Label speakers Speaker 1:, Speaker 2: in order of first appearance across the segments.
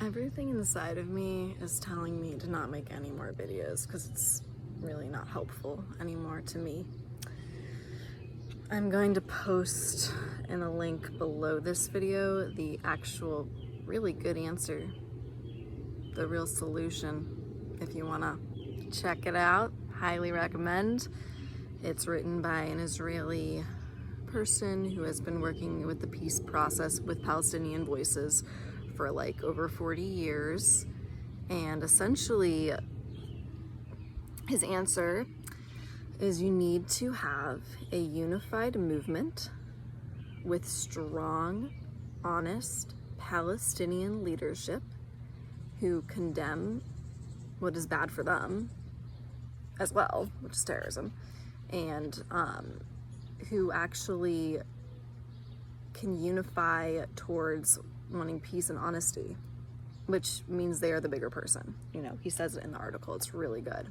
Speaker 1: Everything inside of me is telling me to not make any more videos because it's really not helpful anymore to me. I'm going to post in a link below this video the actual really good answer, the real solution. If you want to check it out, highly recommend. It's written by an Israeli person who has been working with the peace process with Palestinian voices for like over 40 years. And essentially his answer is you need to have a unified movement with strong, honest Palestinian leadership who condemn what is bad for them as well, which is terrorism, and who actually can unify towards wanting peace and honesty, which means they are the bigger person. You know, he says it in the article. It's really good.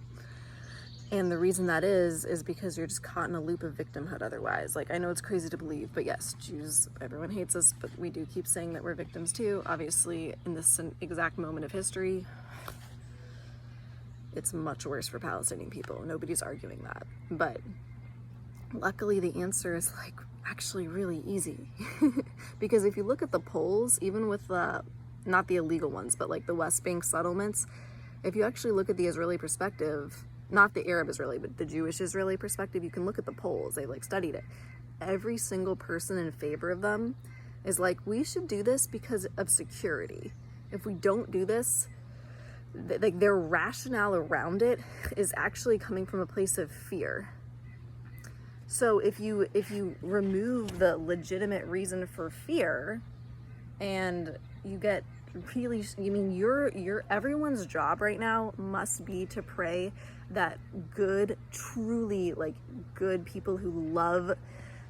Speaker 1: And the reason that is because you're just caught in a loop of victimhood otherwise. Like, I know it's crazy to believe, but yes, Jews, everyone hates us, but we do keep saying that we're victims too. Obviously, in this exact moment of history, it's much worse for Palestinian people. Nobody's arguing that. But luckily, the answer is like actually really easy. Because if you look at the polls, even with the, not the illegal ones, but like the West Bank settlements, if you actually look at the Israeli perspective, not the Arab Israeli, but the Jewish Israeli perspective, you can look at the polls. They like studied it. Every single person in favor of them is like, we should do this because of security. If we don't do this, like their rationale around it is actually coming from a place of fear. So if you remove the legitimate reason for fear, and you get really, I mean, everyone's job right now must be to pray that good, truly like good people who love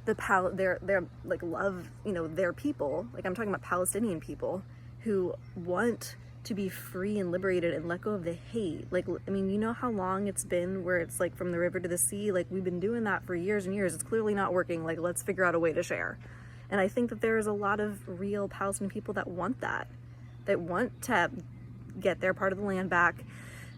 Speaker 1: their like love, you know, their people. Like I'm talking about Palestinian people who want to be free and liberated and let go of the hate. Like, I mean, you know how long it's been where it's like from the river to the sea? Like, we've been doing that for years and years. It's clearly not working. Like, let's figure out a way to share. And I think that there is a lot of real Palestinian people that want that want to get their part of the land back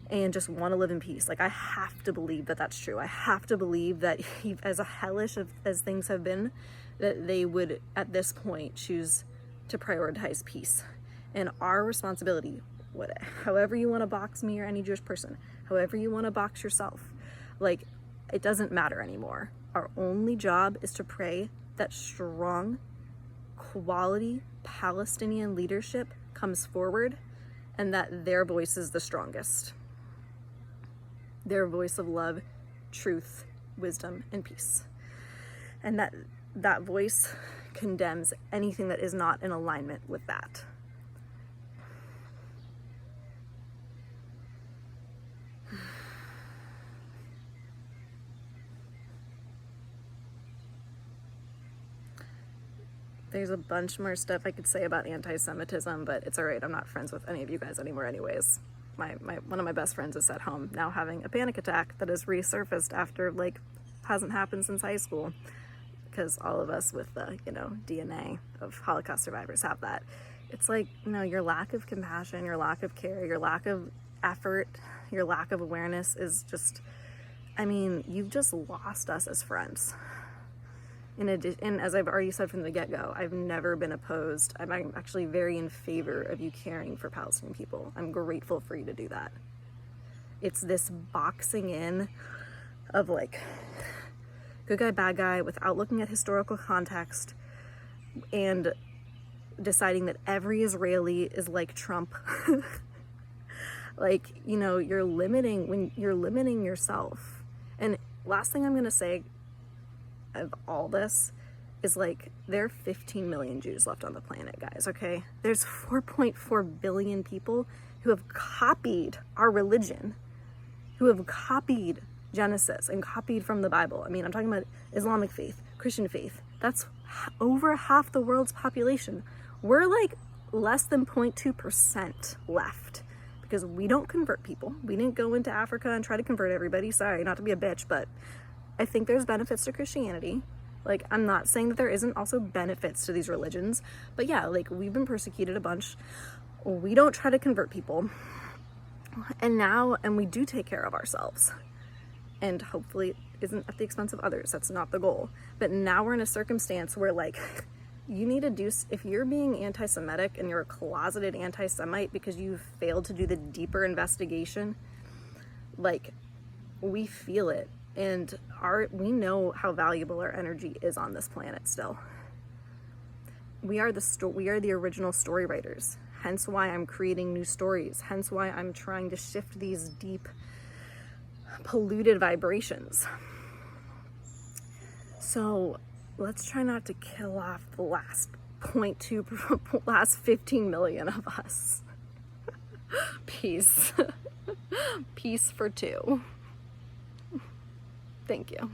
Speaker 1: and just want to live in peace. Like, I have to believe that that's true. I have to believe that as hellish as things have been, that they would at this point choose to prioritize peace. And our responsibility, however you want to box me or any Jewish person, however you want to box yourself, like, it doesn't matter anymore. Our only job is to pray that strong, quality Palestinian leadership comes forward and that their voice is the strongest. Their voice of love, truth, wisdom, and peace. And that voice condemns anything that is not in alignment with that. There's a bunch more stuff I could say about anti-Semitism, but it's all right. I'm not friends with any of you guys anymore anyways. One of my best friends is at home now having a panic attack that has resurfaced after, like, hasn't happened since high school, because all of us with the, you know, DNA of Holocaust survivors have that. It's like, you know, your lack of compassion, your lack of care, your lack of effort, your lack of awareness is just, I mean, you've just lost us as friends. In addition, as I've already said from the get-go, I've never been opposed. I'm actually very in favor of you caring for Palestinian people. I'm grateful for you to do that. It's this boxing in of like good guy, bad guy without looking at historical context and deciding that every Israeli is like Trump. Like, you know, you're limiting yourself. And last thing I'm going to say of all this is, like, there are 15 million Jews left on the planet, guys, okay? There's 4.4 billion people who have copied our religion, who have copied Genesis and copied from the Bible. I mean, I'm talking about Islamic faith, Christian faith. That's over half the world's population. We're like less than 0.2% left because we don't convert people. We didn't go into Africa and try to convert everybody. Sorry, not to be a bitch, but I think there's benefits to Christianity. Like, I'm not saying that there isn't also benefits to these religions, but yeah, like, we've been persecuted a bunch. we don't try to convert people. And we do take care of ourselves. And hopefully it isn't at the expense of others. That's not the goal. But now we're in a circumstance where, like, you need to do, if you're being anti-Semitic and you're a closeted anti-Semite because you've failed to do the deeper investigation, like, we feel it. And we know how valuable our energy is on this planet still. We are the original story writers. Hence why I'm creating new stories. Hence why I'm trying to shift these deep, polluted vibrations. So let's try not to kill off the last 15 million of us. Peace. Peace for two. Thank you.